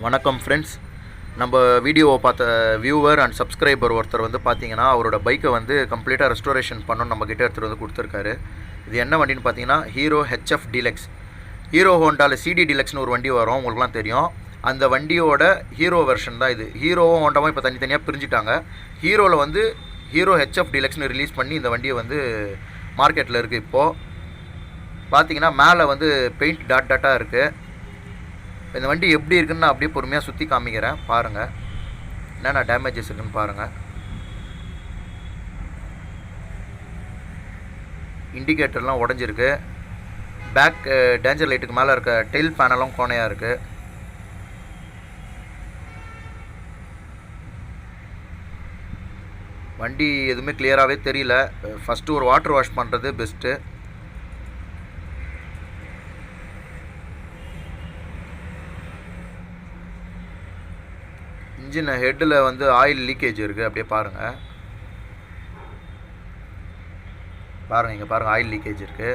வணக்கம் ஃப்ரெண்ட்ஸ். நம்ம வீடியோவை பார்த்த வியூவர் அண்ட் சப்ஸ்கிரைபர் ஒருத்தர் வந்து பார்த்தீங்கன்னா அவரோட பைக்கை வந்து கம்ப்ளீட்டாக ரெஸ்டோரேஷன் பண்ணணும் நம்மக்கிட்ட எடுத்துகிட்டு வந்து கொடுத்துருக்காரு. இது என்ன வண்டின்னு பார்த்தீங்கன்னா ஹீரோ ஹெச்எஃப் டீலக்ஸ். ஹீரோ ஹோண்டாவில் சிடி டீலக்ஸ்னு ஒரு வண்டி வரும், உங்களுக்குலாம் தெரியும். அந்த வண்டியோட ஹீரோ வெர்ஷன் தான் இது. ஹீரோவும் ஹோண்டாவும் இப்போ தனித்தனியாக பிரிஞ்சுட்டாங்க. ஹீரோவில் வந்து ஹீரோ ஹெச்எஃப் டீலக்ஸ்னு ரிலீஸ் பண்ணி இந்த வண்டியை வந்து மார்க்கெட்டில் இருக்குது. இப்போது பார்த்தீங்கன்னா மேலே வந்து பெயிண்ட் டாட்டாக இருக்குது. இந்த வண்டி எப்படி இருக்குன்னு நான் அப்படியே பொறுமையாக சுற்றி காமிக்கிறேன், பாருங்கள் என்னென்ன டேமேஜஸ் இருக்குன்னு பாருங்கள். இண்டிகேட்டர்லாம் உடஞ்சிருக்கு. பேக் டேஞ்சர் லைட்டுக்கு மேலே இருக்க டெயில் பேனலும் கோணையாக இருக்குது. வண்டி எதுவுமே கிளியராகவே தெரியல. ஃபஸ்ட்டு ஒரு வாட்டர் வாஷ் பண்ணுறது பெஸ்ட்டு. இன்ஜின் ஹெட்டில் வந்து ஆயில் லீக்கேஜ் இருக்குது, அப்படியே பாருங்கள். இங்கே பாருங்கள், ஆயில் லீக்கேஜ் இருக்குது.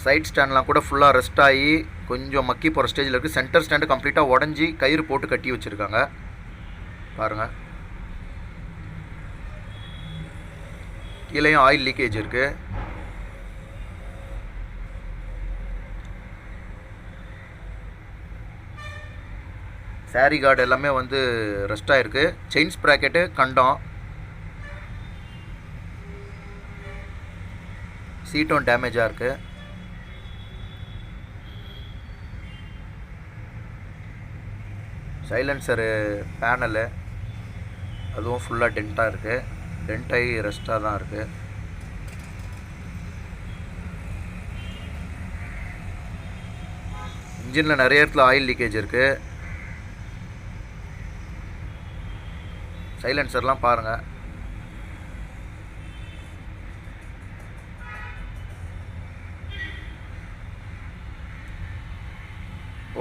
சைட் ஸ்டாண்ட்லாம் கூட ஃபுல்லாக ரெஸ்ட் ஆகி கொஞ்சம் மக்கி போகிற ஸ்டேஜில் இருக்குது. சென்டர் ஸ்டாண்டு கம்ப்ளீட்டாக உடஞ்சி கயிறு போட்டு கட்டி வச்சுருக்காங்க, பாருங்கள். கீழேயும் ஆயில் லீக்கேஜ் இருக்குது. சாரி கார்டு எல்லாமே வந்து ரெஸ்ட் ஆகிருக்கு. செயின் ஸ்ப்ராக்கெட்டு கண்டம். சீட்டும் டேமேஜாக இருக்குது. சைலன்சரு பேனலு அதுவும் ஃபுல்லாக டென்ட்டாக இருக்குது. டென்ட் ஆகி ரெஸ்ட்டாக தான் இருக்குது. இன்ஜினில் நிறைய இடத்துல ஆயில் லீக்கேஜ் இருக்குது. சைலன்சர்லாம் பாருங்கள்.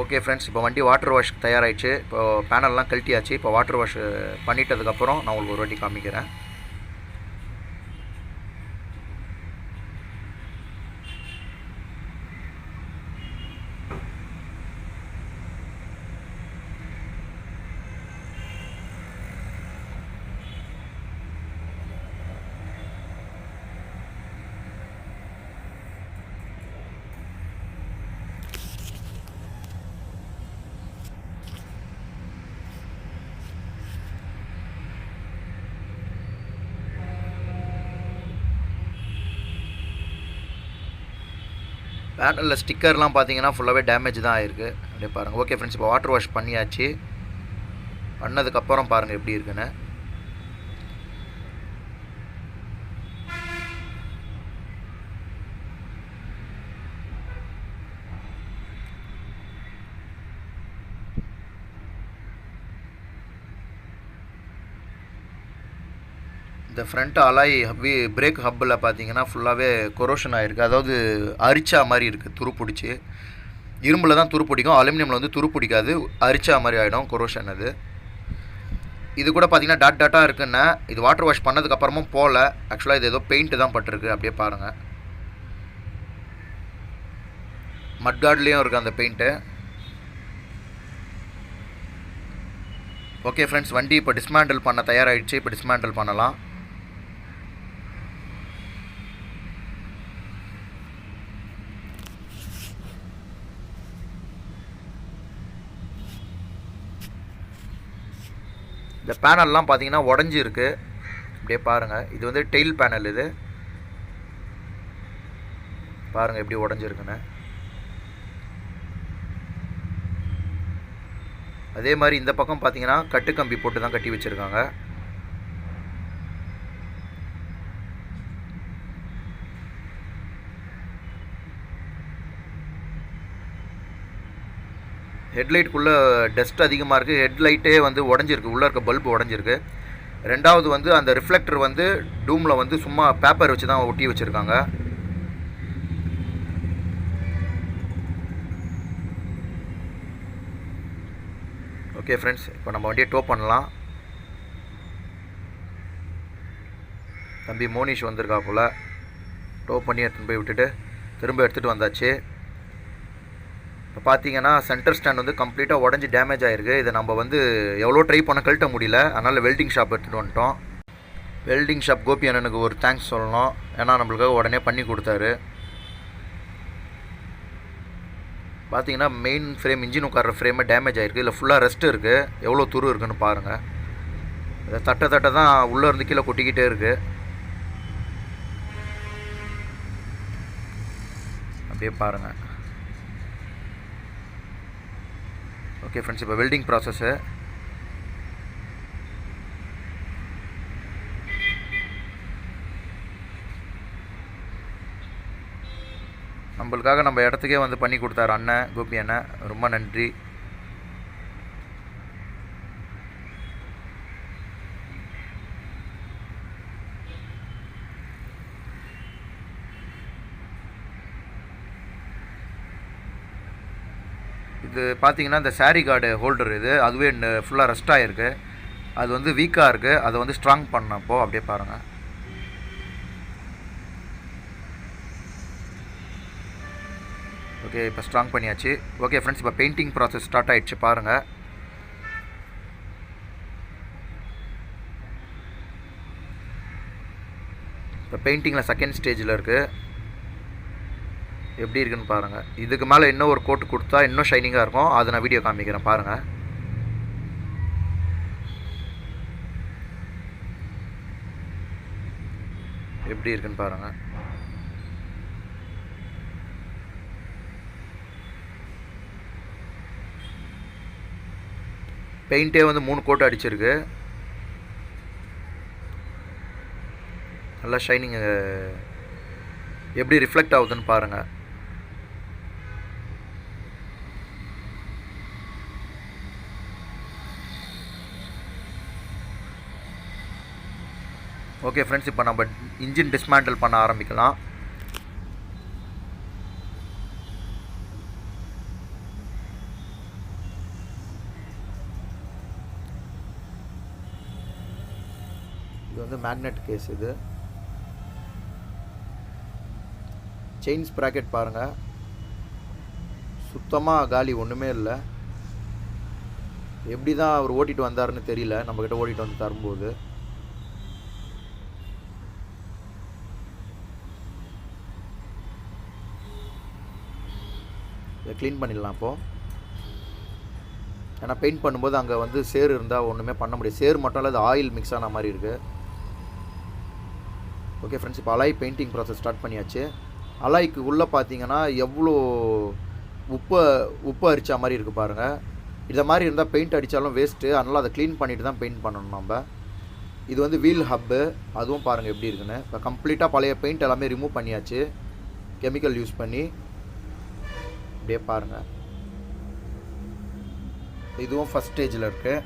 ஓகே ஃப்ரெண்ட்ஸ், இப்போ வண்டி வாட்டர் வாஷ் தயாராகிடுச்சு. இப்போது பேனல்லாம் கழட்டியாச்சு. இப்போ வாட்டர் வாஷ் பண்ணிட்டதுக்கப்புறம் நான் உங்களுக்கு ஒரு வாட்டி காமிக்கிறேன். பேனலில் ஸ்டிக்கர்லாம் பார்த்தீங்கன்னா ஃபுல்லாகவே டேமேஜ் தான் ஆகிருக்கு, அப்படியே பாருங்கள். ஓகே ஃப்ரெண்ட்ஸ், இப்போ வாட்டர் வாஷ் பண்ணியாச்சு. பண்ணதுக்கப்புறம் பாருங்கள் எப்படி இருக்குன்னு. இந்த ஃப்ரண்ட் அலாய் பிரேக் ஹப்பில் பார்த்தீங்கன்னா ஃபுல்லாகவே கொரோஷன் ஆகிருக்கு. அதாவது அரிச்சா மாதிரி இருக்குது, துரு பிடிச்சி. இரும்பில் தான் துரு பிடிக்கும், அலுமினியமில் வந்து துரு பிடிக்காது, அரிச்சா மாதிரி ஆகிடும் கொரோஷன். இது கூட பார்த்தீங்கன்னா டாட்டாக இருக்குன்னு இது வாட்டர் வாஷ் பண்ணதுக்கப்புறமும் போகல. ஆக்சுவலாக இது ஏதோ பெயிண்ட்டு தான் பட்டிருக்கு, அப்படியே பாருங்கள். மட்கார்ட்லேயும் இருக்குது அந்த பெயிண்ட்டு. ஓகே ஃப்ரெண்ட்ஸ், வண்டி இப்போ டிஸ்மேண்டில் பண்ண தயாராகிடுச்சு. இப்போ டிஸ்மேண்டில் பண்ணலாம். இந்த பேனல்லாம் பார்த்தீங்கன்னா உடஞ்சி இருக்குது, அப்படியே பாருங்கள். இது வந்து டெயில் பேனல். இது பாருங்கள் எப்படி உடஞ்சிருக்குன்னு. அதே மாதிரி இந்த பக்கம் பார்த்தீங்கன்னா கட்டுக்கம்பி போட்டு தான் கட்டி வச்சுருக்காங்க. ஹெட்லைட்டுக்குள்ளே டஸ்ட் அதிகமாக இருக்குது. ஹெட்லைட்டே வந்து உடஞ்சிருக்கு, உள்ளே இருக்க பல்பு உடஞ்சிருக்கு. ரெண்டாவது வந்து அந்த ரிஃப்ளெக்டர் வந்து டூமில் வந்து சும்மா பேப்பர் வச்சு தான் ஒட்டி வச்சுருக்காங்க. ஓகே ஃப்ரெண்ட்ஸ், இப்போ நம்ம வண்டியை டோ பண்ணலாம். தம்பி மோனிஷ் வந்திருக்கா போல். டோ பண்ணி எடுத்துகிட்டு போய் விட்டுட்டு திரும்ப எடுத்துகிட்டு வந்தாச்சு. இப்போ பார்த்தீங்கன்னா சென்டர் ஸ்டாண்ட் வந்து கம்ப்ளீட்டாக உடஞ்சி டேமேஜ் ஆகிருக்கு. இதை நம்ம வந்து எவ்வளோ ட்ரை பண்ண கழட்ட முடியல. அதனால் வெல்டிங் ஷாப் எடுத்துகிட்டு வந்துட்டோம். வெல்டிங் ஷாப் கோபி அண்ணனுக்கு ஒரு தேங்க்ஸ் சொல்லணும். ஏன்னா நம்மளுக்காக உடனே பண்ணி கொடுத்தாரு. பார்த்தீங்கன்னா மெயின் ஃப்ரேம் இன்ஜின் உட்கார ஃப்ரேமே டேமேஜ் ஆகிருக்கு. இல்லை ஃபுல்லாக ரெஸ்ட் இருக்குது. எவ்வளோ துரு இருக்குன்னு பாருங்கள். இதை தட்ட தான் உள்ளே இருந்து கீழே கொட்டிக்கிட்டே இருக்குது. அப்படியே பாருங்கள். ஓகே ஃப்ரெண்ட்ஸ், இப்போ வெல்டிங் ப்ராசஸ்ஸு. நம்மளுக்காக நம்ம இடத்துக்கே வந்து பண்ணி கொடுத்தாரு அண்ணன், கோபி அண்ணன். ரொம்ப நன்றி. இது பார்த்தீங்கன்னா இந்த சாரி கார்டு ஹோல்டர் இது, அதுவே ஃபுல்லாக ரெஸ்ட் ஆகிருக்கு. அது வந்து வீக்காக இருக்குது. அதை வந்து ஸ்ட்ராங் பண்ணப்போ அப்படியே பாருங்கள். ஓகே, இப்போ ஸ்ட்ராங் பண்ணியாச்சு. ஓகே ஃப்ரெண்ட்ஸ், இப்போ பெயிண்டிங் ப்ராசஸ் ஸ்டார்ட் ஆகிடுச்சு பாருங்கள். இப்போ பெயிண்டிங்கில் செகண்ட் ஸ்டேஜில் இருக்குது. எப்படி இருக்குன்னு பாருங்கள். இதுக்கு மேலே இன்னும் ஒரு கோட்டு கொடுத்தா இன்னும் ஷைனிங்காக இருக்கும். அதை நான் வீடியோ காமிக்கிறேன் பாருங்கள். எப்படி இருக்குன்னு பாருங்கள். பெயிண்ட்டே வந்து 3 கோட் அடிச்சிருக்கு. நல்லா ஷைனிங் எப்படி ரிஃப்ளெக்ட் ஆகுதுன்னு பாருங்கள். ஓகே ஃப்ரெண்ட்ஸ், இப்போ நம்ம இன்ஜின் டிஸ்மேண்டில் பண்ண ஆரம்பிக்கலாம். இது வந்து மேக்னெட் கேஸ். இது செயின் ஸ்ப்ராக்கெட் பாருங்கள். சுத்தமாக காலி, ஒன்றுமே இல்லை. எப்படி தான் அவர் ஓட்டிகிட்டு வந்தாருன்னு தெரியல. நம்மக்கிட்ட ஓட்டிகிட்டு வந்து தரும்போது இதை க்ளீன் பண்ணிடலாம் இப்போது. ஏன்னா பெயிண்ட் பண்ணும்போது அங்கே வந்து சேறு இருந்தால் ஒன்றுமே பண்ண முடியாது. சேறு மட்டும் இல்லை, அது ஆயில் மிக்ஸ் ஆன மாதிரி இருக்குது. ஓகே ஃப்ரெண்ட்ஸ், இப்போ அலாய் பெயிண்டிங் ப்ராசஸ் ஸ்டார்ட் பண்ணியாச்சு. அலாய்க்கு உள்ளே பார்த்தீங்கன்னா எவ்வளோ உப்பு அரிச்சா மாதிரி இருக்குது பாருங்கள். இதை மாதிரி இருந்தால் பெயிண்ட் அடித்தாலும் வேஸ்ட்டு. அதனால் அதை க்ளீன் பண்ணிவிட்டு தான் பெயிண்ட் பண்ணணும் நம்ம. இது வந்து வீல் ஹப்பு, அதுவும் பாருங்கள் எப்படி இருக்குன்னு. இப்போ கம்ப்ளீட்டாக பழைய பெயிண்ட் எல்லாமே ரிமூவ் பண்ணியாச்சு கெமிக்கல் யூஸ் பண்ணி. அப்படியே பாருங்கள். இதுவும் ஃபஸ்ட் ஸ்டேஜில் இருக்குது.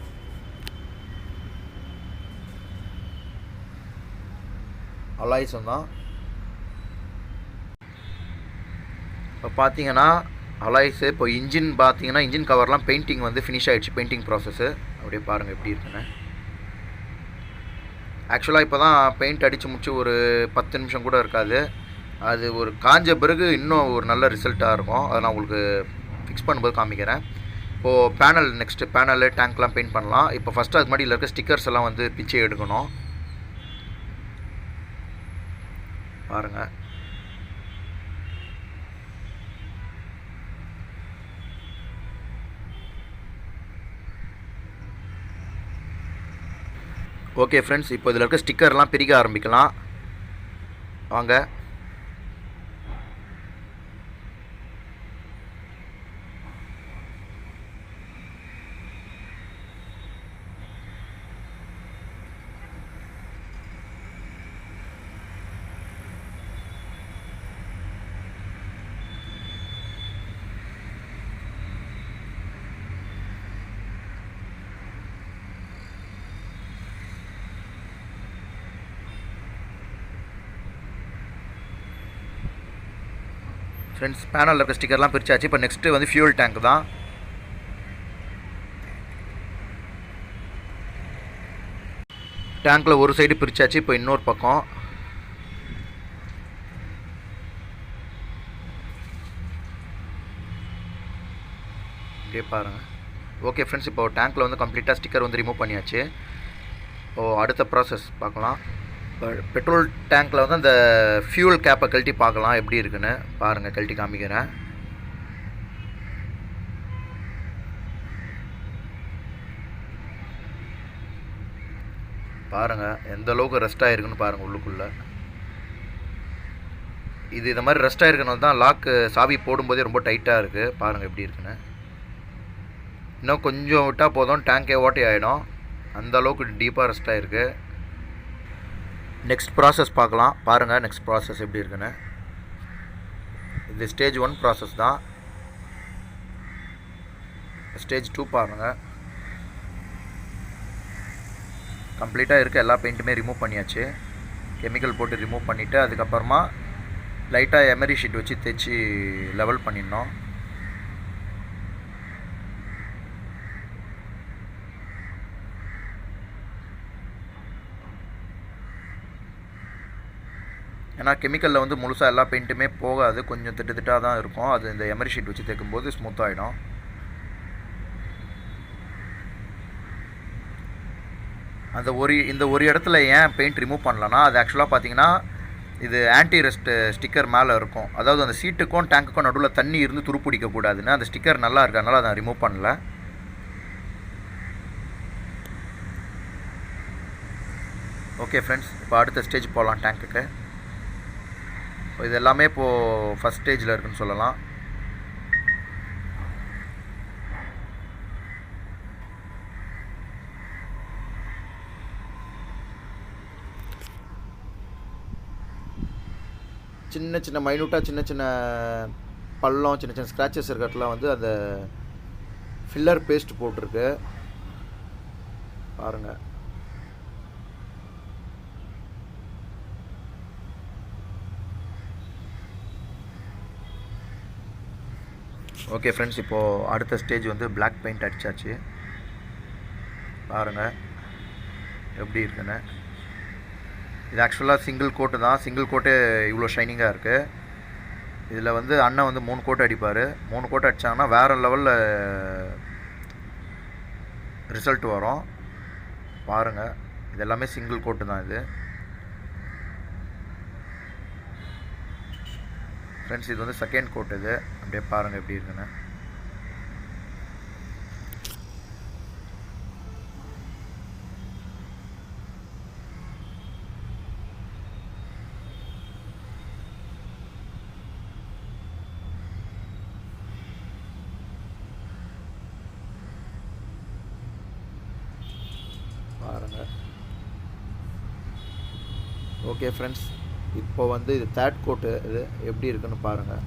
அலாய்ஸும் தான். இப்போ பார்த்தீங்கன்னா அலாய்ஸு. இப்போ இன்ஜின் பார்த்தீங்கன்னா இன்ஜின் கவர்லாம் பெயிண்டிங் வந்து ஃபினிஷ் ஆகிடுச்சு. பெயிண்டிங் ப்ராசஸ்ஸு அப்படியே பாருங்கள் எப்படி இருக்குன்னு. ஆக்சுவலாக இப்போ தான் பெயிண்ட் அடித்து முடிச்சு ஒரு 10 நிமிஷம் கூட இருக்காது. அது ஒரு காஞ்ச பிறகு இன்னும் ஒரு நல்ல ரிசல்ட்டாக இருக்கும். அதை நான் உங்களுக்கு ஃபிக்ஸ் பண்ணும்போது காமிக்கிறேன். இப்போது பேனல், நெக்ஸ்ட்டு பேனலு டேங்க்லாம் பெயிண்ட் பண்ணலாம். இப்போ ஃபஸ்ட்டு அதுக்கு முன்னாடி இருக்க ஸ்டிக்கர்ஸ் எல்லாம் வந்து பிச்சை எடுக்கணும் பாருங்கள். ஓகே ஃப்ரெண்ட்ஸ், இப்போ இதில் இருக்க ஸ்டிக்கர்லாம் பிரிக்க ஆரம்பிக்கலாம் வாங்க. ஃப்ரெண்ட்ஸ், பேனலில் இருக்க ஸ்டிக்கர்லாம் பிரிச்சாச்சு. இப்போ நெக்ஸ்ட்டு வந்து ஃபியூல் டேங்க் தான். டேங்க்கில் ஒரு சைடு பிரிச்சாச்சு. இப்போ இன்னொரு பக்கம் இப்படியே பாருங்கள். ஓகே ஃப்ரெண்ட்ஸ், இப்போ டேங்க்கில் வந்து கம்ப்ளீட்டாக ஸ்டிக்கர் வந்து ரிமூவ் பண்ணியாச்சு. இப்போது அடுத்த ப்ராசஸ் பார்க்கலாம். இப்போ பெட்ரோல் டேங்க்கில் வந்து அந்த ஃபியூல் கேப்பை கழட்டி பார்க்கலாம் எப்படி இருக்குன்னு. பாருங்கள், கழட்டி காமிக்கிறேன். பாருங்கள் எந்த அளவுக்கு ரெஸ்ட் ஆகிருக்குன்னு பாருங்கள் உள்ளுக்குள்ளே. இது இந்த மாதிரி ரெஸ்ட் ஆகிருக்கனால தான் லாக்கு சாவி போடும்போதே ரொம்ப டைட்டாக இருக்குது. பாருங்கள் எப்படி இருக்குன்னு. இன்னும் கொஞ்சம் விட்டால் போதும், டேங்கே ஓட்டை ஆகிடும். அந்த அளவுக்கு டீப்பாக ரெஸ்ட் ஆகிருக்கு. நெக்ஸ்ட் ப்ராசஸ் பார்க்கலாம். பாருங்கள் நெக்ஸ்ட் ப்ராசஸ் எப்படி இருக்குன்னு. இது ஸ்டேஜ் 1 ப்ராசஸ் தான். ஸ்டேஜ் 2 பாருங்கள். கம்ப்ளீட்டாக இருக்க எல்லா பெயிண்ட்டுமே ரிமூவ் பண்ணியாச்சு. கெமிக்கல் போட்டு ரிமூவ் பண்ணிவிட்டு அதுக்கப்புறமா லைட்டாக எமரி ஷீட் வச்சு தேய்ச்சி லெவல் பண்ணிடணும். ஏன்னா கெமிக்கலில் வந்து முழுசாக எல்லா பெயிண்ட்டுமே போகாது, கொஞ்சம் திட்டாக தான் இருக்கும். அது இந்த எமரி ஷீட் வச்சு தேய்க்கும்போது ஸ்மூத்தாகிடும். இந்த ஒரு இடத்துல ஏன் பெயிண்ட் ரிமூவ் பண்ணலன்னா, அது ஆக்சுவலாக பார்த்தீங்கன்னா இது ஆன்டி ரெஸ்ட் ஸ்டிக்கர் மேலே இருக்கும். அதாவது அந்த சீட்டுக்கும் டேங்க்குக்கும் நடுவில் தண்ணி இருந்து துருப்பிடிக்கக்கூடாதுன்னு அந்த ஸ்டிக்கர் நல்லா இருக்கு, அதனால் அதை ரிமூவ் பண்ணல. ஓகே ஃப்ரெண்ட்ஸ், இப்போ அடுத்த ஸ்டேஜ் போகலாம் டேங்க்குக்கு. இது எல்லாமே இப்போது ஃபஸ்ட் ஸ்டேஜில் இருக்குன்னு சொல்லலாம். சின்ன சின்ன மைனூட்டாக சின்ன சின்ன பள்ளம், சின்ன சின்ன ஸ்க்ராச்சஸ் இருக்கிறதுலாம் வந்து அந்த ஃபில்லர் பேஸ்ட் போட்டிருக்கு பாருங்கள். ஓகே ஃப்ரெண்ட்ஸ், இப்போது அடுத்த ஸ்டேஜ் வந்து பிளாக் பெயிண்ட் அடித்தாச்சு. பாருங்கள் எப்படி இருக்குன்னு. இது ஆக்சுவலாக சிங்கிள் கோட்டு தான். சிங்கிள் கோட்டு இவ்வளோ ஷைனிங்காக இருக்குது. இதில் வந்து அண்ணன் வந்து 3 கோட்டு அடிப்பார். 3 கோட்டு அடித்தாங்கன்னா வேறு லெவலில் ரிசல்ட் வரும். பாருங்கள், இது எல்லாமே சிங்கிள் கோட்டு தான். இது ஃப்ரெண்ட்ஸ், இது வந்து செகண்ட் கோட். இது அப்படியே பாருங்கள் எப்படி இருக்குன்னு. பாருங்கள். ஓகே ஃப்ரெண்ட்ஸ், இப்போ வந்து இது தேர்ட் கோட்டு. இது எப்படி இருக்குன்னு பாருங்கள்.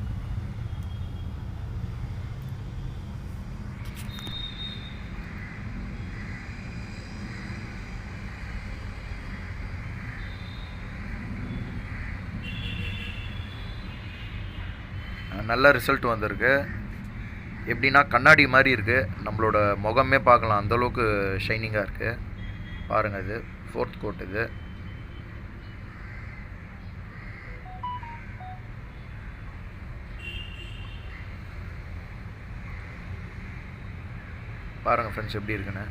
நல்ல ரிசல்ட் வந்திருக்கு. எப்படின்னா கண்ணாடி மாதிரி இருக்குது, நம்மளோட முகமே பார்க்கலாம், அந்தளவுக்கு ஷைனிங்காக இருக்குது. பாருங்கள், இது 4th கோட். இது பாருங்கள் ஃப்ரெண்ட்ஸ் எப்படி இருக்குன்னு.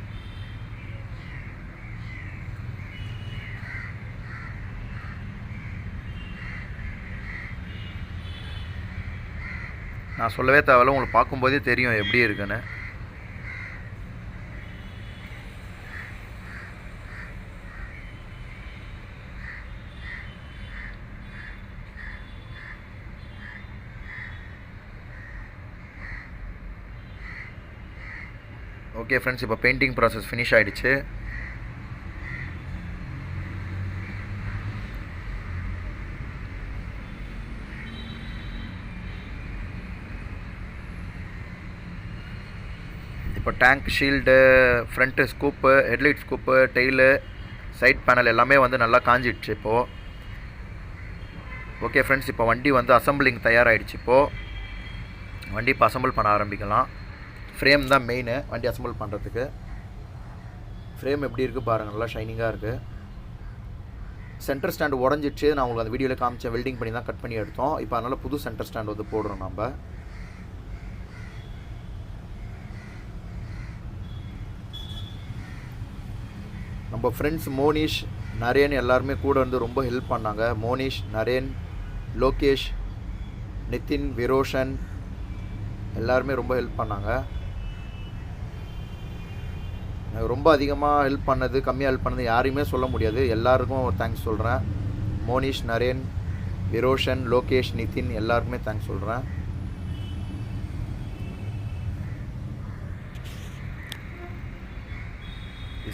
நான் சொல்லவே தேவையில்ல, உங்களுக்கு பார்க்கும்போதே தெரியும் எப்படி இருக்குன்னு. ஓகே ஃப்ரெண்ட்ஸ், இப்போ பெயிண்டிங் ப்ராசஸ் ஃபினிஷ் ஆகிடுச்சு. இப்போ tank shield, front scoop, headlight scoop, tail, side panel எல்லாமே வந்து நல்லா காஞ்சிடுச்சு இப்போது. ஓகே ஃப்ரெண்ட்ஸ், இப்போ வண்டி வந்து அசம்பிளிங் தயாராகிடுச்சு. இப்போது வண்டி இப்போ அசம்பிள் பண்ண ஆரம்பிக்கலாம். ஃப்ரேம் தான் மெயின் வண்டி அசம்பிள் பண்ணுறதுக்கு. ஃப்ரேம் எப்படி இருக்குது பாருங்கள், நல்லா ஷைனிங்காக இருக்குது. சென்டர் ஸ்டாண்டு உடஞ்சிடுச்சு. நான் உங்களுக்கு அந்த வீடியோவில் காமிச்சேன், வெல்டிங் பண்ணி தான் கட் பண்ணி எடுத்தோம். இப்போ அதனால் புது சென்டர் ஸ்டாண்டு வந்து போடுறோம் நம்ம. நம்ம ஃப்ரெண்ட்ஸ் மோனிஷ், நரேன் எல்லாருமே கூட வந்து ரொம்ப ஹெல்ப் பண்ணாங்க. மோனிஷ், நரேன், லோகேஷ், நிதின், விரோஷன் எல்லாருமே ரொம்ப ஹெல்ப் பண்ணாங்க. ரொம்ப அதிகமாக ஹெல்ப் பண்ணது, கம்மியாக ஹெல்ப் பண்ணது யாரையுமே சொல்ல முடியாது. எல்லாருக்கும் தேங்க்ஸ் சொல்கிறேன். மோனிஷ், நரேன், விரோஷன், லோகேஷ், நிதின் எல்லாருக்குமே தேங்க்ஸ் சொல்கிறேன்.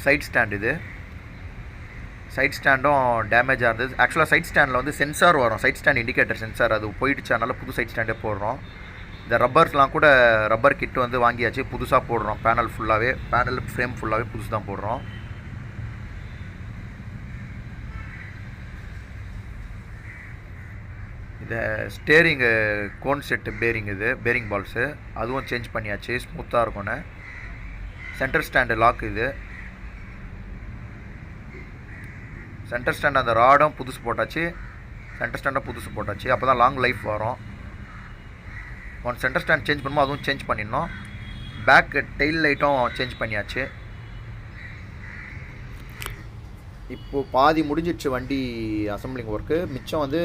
சைட் ஸ்டாண்ட், இது சைட் ஸ்டாண்டும் டேமேஜ் ஆகுது. ஆக்சுவலாக சைட் ஸ்டாண்டில் வந்து சென்சார் வரும், சைட் ஸ்டாண்ட் இண்டிகேட்டர் சென்சார், அது போயிடுச்சு. அதனால் புது சைட் ஸ்டாண்டே போடுறோம். இந்த ரப்பர்ஸ்லாம் கூட ரப்பர் கிட்டு வந்து வாங்கியாச்சு, புதுசாக போடுறோம். பேனல் ஃபுல்லாகவே, பேனல் ஃப்ரேம் ஃபுல்லாகவே புதுசு தான் போடுறோம். இந்த ஸ்டேரிங்கு கோன் செட்டு பேரிங், இது பேரிங் பால்ஸு அதுவும் சேஞ்ச் பண்ணியாச்சு, ஸ்மூத்தாக இருக்கும்னு. சென்டர் ஸ்டாண்டு லாக், இது சென்டர் ஸ்டாண்ட் அந்த ராடும் புதுசு போட்டாச்சு, சென்டர் ஸ்டாண்டும் புதுசு போட்டாச்சு. அப்போ தான் லாங் லைஃப் வரும். ஒன் சென்டர் ஸ்டாண்ட் சேஞ்ச் பண்ணும்போது அதுவும் சேஞ்ச் பண்ணிடணும். பேக் டெயில் லைட்டும் சேஞ்ச் பண்ணியாச்சு. இப்போது பாதி முடிஞ்சிடுச்சு வண்டி அசம்பிளிங் ஒர்க்கு. மிச்சம் வந்து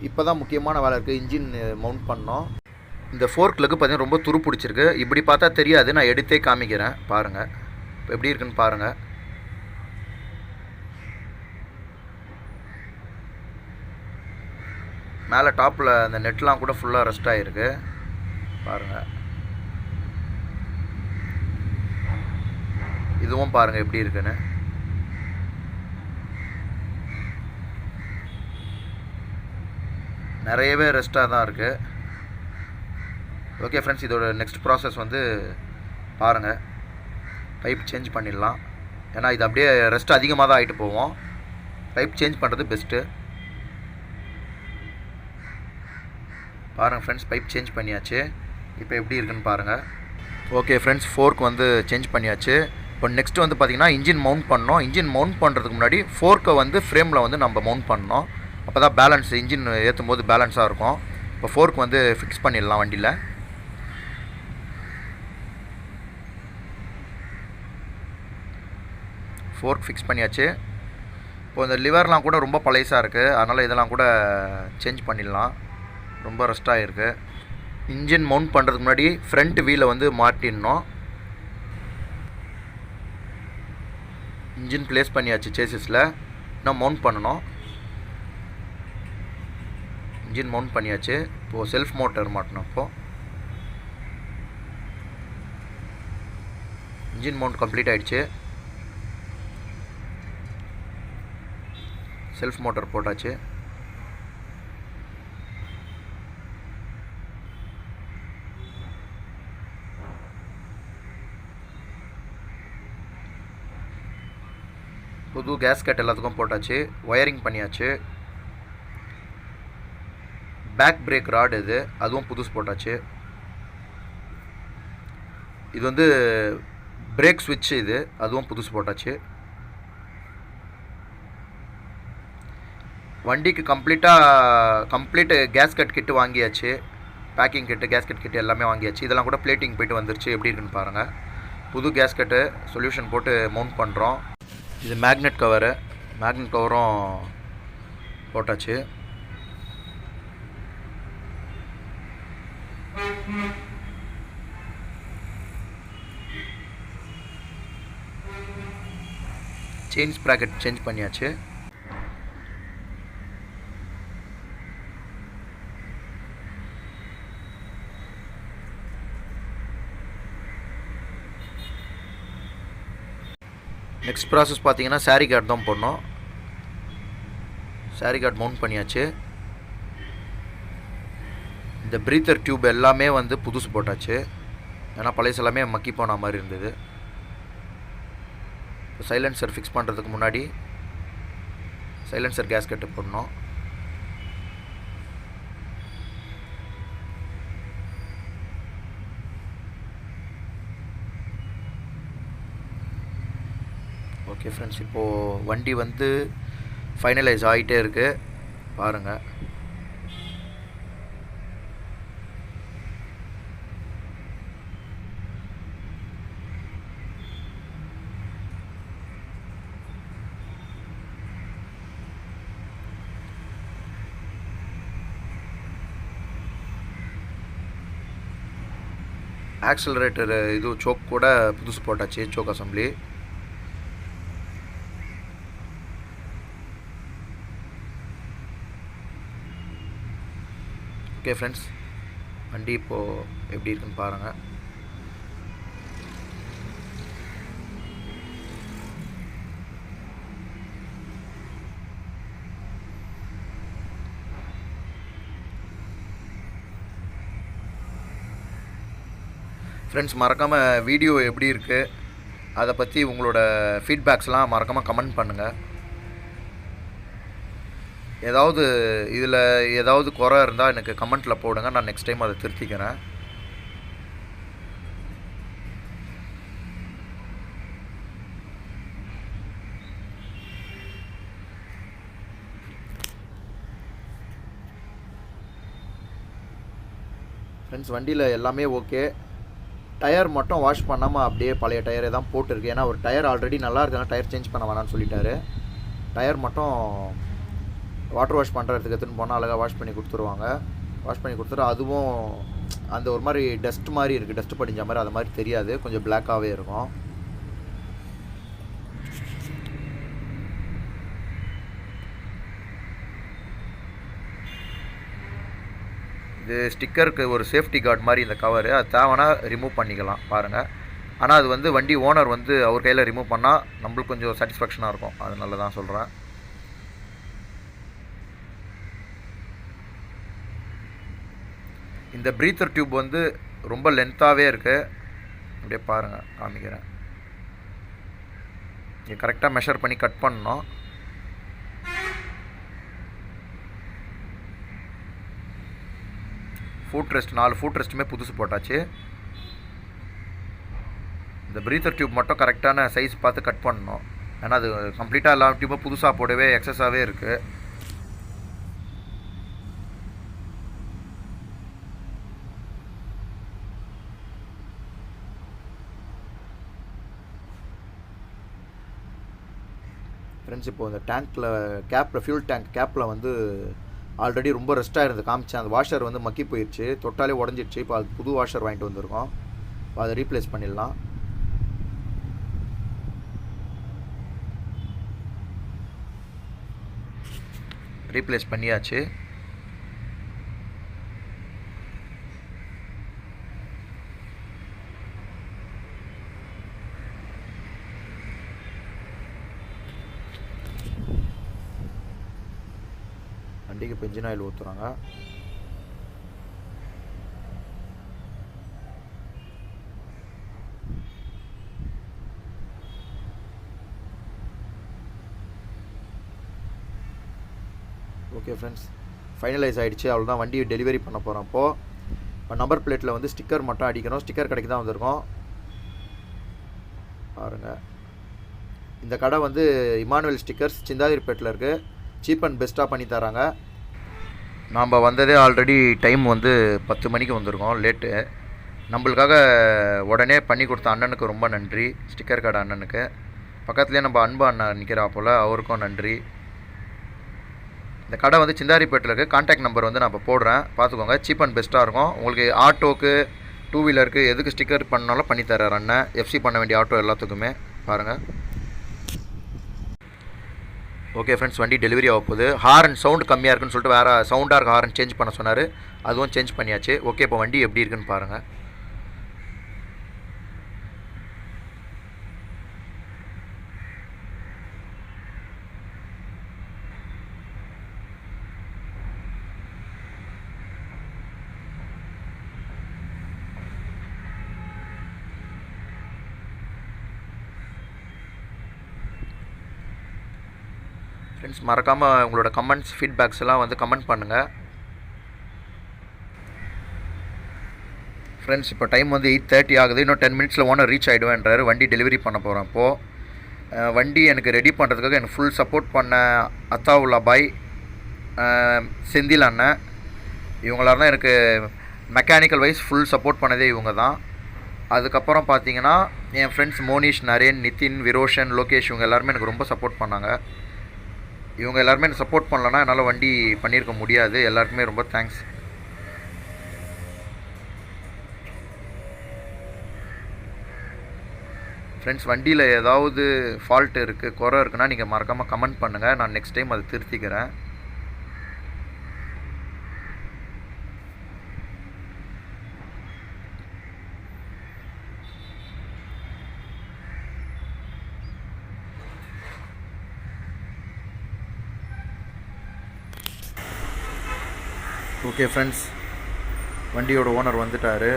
இப்போ தான் முக்கியமான வேலை இருக்குது, இன்ஜின் மவுண்ட் பண்ணோம். இந்த ஃபோர்க்லுக்கு பார்த்தீங்கன்னா ரொம்ப துரு பிடிச்சிருக்கு. இப்படி பார்த்தா தெரியாது, நான் எடுத்தே காமிக்கிறேன் பாருங்கள். இப்போ எப்படி இருக்குன்னு பாருங்கள். மேலே டாப்பில் அந்த நெட்லாம் கூட ஃபுல்லாக ரெஸ்ட் ஆகிருக்கு பாருங்கள். இதுவும் பாருங்கள் எப்படி இருக்குன்னு. நிறையவே ரெஸ்ட்டாக தான் இருக்குது. ஓகே ஃப்ரெண்ட்ஸ், இதோட நெக்ஸ்ட் ப்ராசஸ் வந்து பாருங்கள். பைப் சேஞ்ச் பண்ணிடலாம். ஏன்னா இது அப்படியே ரெஸ்ட் அதிகமாக தான் ஆகிட்டு போவோம். பைப் சேஞ்ச் பண்ணுறது பெஸ்ட்டு. பாருங்கள் ஃப்ரெண்ட்ஸ், பைப் சேஞ்ச் பண்ணியாச்சு. இப்போ எப்படி இருக்குன்னு பாருங்கள். ஓகே ஃப்ரெண்ட்ஸ், ஃபோர்க் வந்து சேஞ்ச் பண்ணியாச்சு. இப்போ நெக்ஸ்ட் வந்து பார்த்திங்கன்னா இன்ஜின் மவுண்ட் பண்ணோம். இன்ஜின் மவுண்ட் பண்ணுறதுக்கு முன்னாடி ஃபோர்க்கை வந்து ஃப்ரேமில் வந்து நம்ம மவுண்ட் பண்ணோம். அப்போ தான் பேலன்ஸ், இன்ஜின் ஏற்றும் போது பேலன்ஸாக இருக்கும். இப்போ ஃபோர்க் வந்து ஃபிக்ஸ் பண்ணிடலாம் வண்டியில். ஃபோர்க் ஃபிக்ஸ் பண்ணியாச்சு. இப்போ இந்த லிவர்லாம் கூட ரொம்ப பழைசாக இருக்குது, அதனால் இதெல்லாம் கூட சேஞ்ச் பண்ணிடலாம். ரொம்ப ரெஸ்ட்டாக இருக்குது. இன்ஜின் மவுண்ட் பண்ணுறதுக்கு முன்னாடி ஃப்ரண்ட் வீலை வந்து மாட்டிடணும். இன்ஜின் ப்ளேஸ் பண்ணியாச்சு சேசிஸில். இன்னும் மவுண்ட் பண்ணணும். இன்ஜின் மவுண்ட் பண்ணியாச்சு. இப்போது செல்ஃப் மோட்டர் மாட்டணும். இப்போது இன்ஜின் மவுண்ட் கம்ப்ளீட் ஆகிடுச்சு. செல்ஃப் மோட்டர் போட்டாச்சு. புது கேஸ்கட் எல்லாத்துக்கும் போட்டாச்சு. ஒயரிங் பண்ணியாச்சு. பேக் பிரேக் ராடு இது, அதுவும் புதுசு போட்டாச்சு. இது வந்து பிரேக் ஸ்விட்ச், இது அதுவும் புதுசு போட்டாச்சு. வண்டிக்கு கம்ப்ளீட் கேஸ்கட் கிட்டு வாங்கியாச்சு. பேக்கிங் கிட்டு, கேஸ்கட் கிட்டு எல்லாமே வாங்கியாச்சு. இதெல்லாம் கூட பிளேட்டிங் போய்ட்டு வந்துருச்சு. எப்படி இருக்குன்னு பாருங்கள். புது கேஸ்கட்டு சொல்யூஷன் போட்டு மவுண்ட் பண்ணுறோம். இது மேக்னெட் கவரு, மேக்னெட் கவரும் போட்டாச்சு. செயின் ஸ்ப்ராக்கெட் சேஞ்ச் பண்ணியாச்சு. நெக்ஸ்ட் ப்ராசஸ் பார்த்தீங்கன்னா சாரி கார்டு தான் போடணும். சாரி கார்டு மவுண்ட் பண்ணியாச்சு. இந்த ப்ரீத்தர் டியூப் எல்லாமே வந்து புதுசு போட்டாச்சு. ஏன்னா பழைய எல்லாமே மக்கி போன மாதிரி இருந்தது. இப்போ சைலன்சர் ஃபிக்ஸ் பண்ணுறதுக்கு முன்னாடி சைலன்சர் கேஸ்கெட்டு போடணும். ஓகே ஃப்ரெண்ட்ஸ், இப்போது வண்டி வந்து ஃபைனலைஸ் ஆகிட்டே இருக்குது பாருங்கள். ஆக்சலரேட்டர் இது சோக் கூட புதுசு போட்டாச்சு, சோக் அசம்பிளி. ஓகே ஃப்ரெண்ட்ஸ், வண்டி இப்போது எப்படி இருக்குன்னு பாருங்கள். ஃப்ரெண்ட்ஸ், மறக்காமல் வீடியோ எப்படி இருக்குது அதை பற்றி உங்களோட ஃபீட்பேக்ஸ்லாம் மறக்காமல் கமெண்ட் பண்ணுங்கள். ஏதாவது இதில் ஏதாவது குறை இருந்தால் எனக்கு கமெண்ட்டில் போடுங்க, நான் நெக்ஸ்ட் டைம் அதை திருத்திக்கிறேன். ஃப்ரெண்ட்ஸ், வண்டியில் எல்லாமே ஓகே. டயர் மட்டும் வாஷ் பண்ணாமல் அப்படியே பழைய டயரை தான் போட்டுருக்கு. ஏன்னா ஒரு டயர் ஆல்ரெடி நல்லா இருக்குன்னா டயர் சேஞ்ச் பண்ண வேணான்னு சொல்லிட்டாரு. டயர் மட்டும் வாட்டர் வாஷ் பண்ணுறதுக்கு எடுத்துன்னு போனால் அழகாக வாஷ் பண்ணி கொடுத்துருவாங்க. வாஷ் பண்ணி கொடுத்துட்டு அதுவும் அந்த ஒரு மாதிரி டஸ்ட் மாதிரி இருக்குது, டஸ்ட் படிஞ்ச மாதிரி அது மாதிரி தெரியாது, கொஞ்சம் பிளாக்காகவே இருக்கும். இது ஸ்டிக்கருக்கு ஒரு சேஃப்டி கார்டு மாதிரி இந்த கவரு, அது தேவைன்னா ரிமூவ் பண்ணிக்கலாம் பாருங்கள். ஆனால் அது வந்து வண்டி ஓனர் வந்து அவர் கையில் ரிமூவ் பண்ணால் நம்மளுக்கு கொஞ்சம் சாட்டிஸ்ஃபேக்ஷனாக இருக்கும், அதனால தான் சொல்கிறேன். இந்த ப்ரீத்தர் டியூப் வந்து ரொம்ப லென்த்தாகவே இருக்குது. அப்படியே பாருங்கள், காமிக்கிறேன். இங்கே கரெக்டாக மெஷர் பண்ணி கட் பண்ணணும். ஃபுட் ரெஸ்ட் 4 ஃபுட் ரெஸ்ட்டுமே புதுசு போட்டாச்சு. இந்த ப்ரீத்தர் டியூப் மட்டும் கரெக்டான சைஸ் பார்த்து கட் பண்ணணும். ஏன்னா அது கம்ப்ளீட்டாக எல்லா டியூப்பும் புதுசாக போடவே எக்ஸஸாகவே இருக்குது. ஃப்ரெண்ட்ஸ், இப்போது இந்த டேங்க்கில் கேப்பில் ஃபியூல் டேங்க் கேப்பில் வந்து ஆல்ரெடி ரொம்ப ரெஸ்ட்டாக இருந்து காமிச்சேன். அந்த வாஷர் வந்து மக்கி போயிடுச்சு, தொட்டாலே உடஞ்சிடுச்சு. இப்போ அது புது வாஷர் வாங்கிட்டு வந்திருக்கோம், அதை ரீப்ளேஸ் பண்ணிடலாம். ரீப்ளேஸ் பண்ணியாச்சு. வண்டிக்கு இப்போ இன்ஜின் ஆயில் ஊற்றுறாங்க. ஓகே ஃப்ரெண்ட்ஸ், ஃபைனலைஸ் ஆகிடுச்சு. அவ்வளோதான், வண்டியை டெலிவரி பண்ண போகிறோம். இப்போ நம்பர் பிளேட்டில் வந்து ஸ்டிக்கர் மட்டும் அடிக்கணும். ஸ்டிக்கர் கடைக்கு தான் வந்திருக்கோம் பாருங்கள். இந்த கடை வந்து இமானுவேல் ஸ்டிக்கர்ஸ் சிந்தாதிரிப்பேட்டில் இருக்குது. சீப் அண்ட் பெஸ்ட்டாக பண்ணி தராங்க. நாம் வந்ததே ஆல்ரெடி டைம் வந்து 10 மணிக்கு வந்திருக்கோம், லேட்டு. நம்மளுக்காக உடனே பண்ணி கொடுத்த அண்ணனுக்கு ரொம்ப நன்றி, ஸ்டிக்கர் கடை அண்ணனுக்கு. பக்கத்துலேயே நம்ம அன்பு அண்ணன் நிற்கிறா போல், அவருக்கும் நன்றி. இந்த கடை வந்து சிந்தாரிப்பேட்டில் இருக்குது. கான்டாக்ட் நம்பர் வந்து நான் இப்போ போடுறேன், பார்த்துக்கோங்க. சீப் அண்ட் பெஸ்ட்டாக இருக்கும். உங்களுக்கு ஆட்டோக்கு, 2 வீலருக்கு எதுக்கு ஸ்டிக்கர் பண்ணாலும் பண்ணித்தரார் அண்ணன். எஃப்சி பண்ண வேண்டிய ஆட்டோ எல்லாத்துக்குமே பாருங்கள். ஓகே ஃப்ரெண்ட்ஸ், வண்டி டெலிவரி ஆக போகுது. ஹாரன் சவுண்டு கம்மியாக இருக்குன்னு சொல்லிட்டு வேறு சவுண்டாக இருக்க ஹாரன் சேஞ்ச் பண்ண சொன்னார், அதுவும் சேஞ்ச் பண்ணியாச்சு. ஓகே, இப்போ வண்டி எப்படி இருக்குன்னு பாருங்கள். ஃப்ரெண்ட்ஸ், மறக்காமல் உங்களோட கமெண்ட்ஸ் ஃபீட்பேக்ஸ் எல்லாம் வந்து கமெண்ட் பண்ணுங்கள். ஃப்ரெண்ட்ஸ், இப்போ டைம் வந்து 8:30 ஆகுது. இன்னும் 10 மினிட்ஸில் ஓனர் ரீச் ஆகிடுவேன்றாரு. வண்டி டெலிவரி பண்ண போகிறேன். இப்போது வண்டி எனக்கு ரெடி பண்ணுறதுக்காக எனக்கு ஃபுல் சப்போர்ட் பண்ண அத்தாவுல்லா பாய், செந்தில் அண்ணன், இவங்களாம் தான் எனக்கு மெக்கானிக்கல் வைஸ் ஃபுல் சப்போர்ட் பண்ணதே இவங்க தான். அதுக்கப்புறம் பார்த்தீங்கன்னா என் ஃப்ரெண்ட்ஸ் மோனிஷ், நரேன், நிதின், விரோஷன், லோகேஷ், இவங்க எல்லாருமே எனக்கு ரொம்ப சப்போர்ட் பண்ணாங்க. இவங்க எல்லாருமே எனக்கு சப்போர்ட் பண்ணலன்னா என்னால் வண்டி பண்ணியிருக்க முடியாது. எல்லாருக்குமே ரொம்ப தேங்க்ஸ். ஃப்ரெண்ட்ஸ், வண்டியில் ஏதாவது ஃபால்ட் இருக்குது, குறை இருக்குன்னா நீங்கள் மறக்காமல் கமெண்ட் பண்ணுங்கள். நான் நெக்ஸ்ட் டைம் அதை திருத்திக்கிறேன். ஓகே ஃப்ரெண்ட்ஸ், வண்டியோட ஓனர் வந்துட்டார்.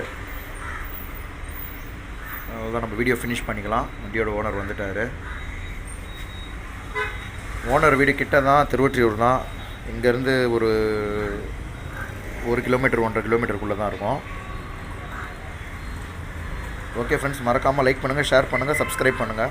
அதான் நம்ம வீடியோ ஃபினிஷ் பண்ணிக்கலாம். வண்டியோட ஓனர் வந்துட்டார். ஓனர் வீடு கிட்ட தான், திருவொற்றியூர் தான். இங்கேருந்து ஒரு 1 கிலோமீட்டர் 1.5 கிலோமீட்டருக்குள்ளே தான் இருக்கும். ஓகே ஃப்ரெண்ட்ஸ், மறக்காமல் லைக் பண்ணுங்கள், ஷேர் பண்ணுங்கள், சப்ஸ்கிரைப் பண்ணுங்கள்.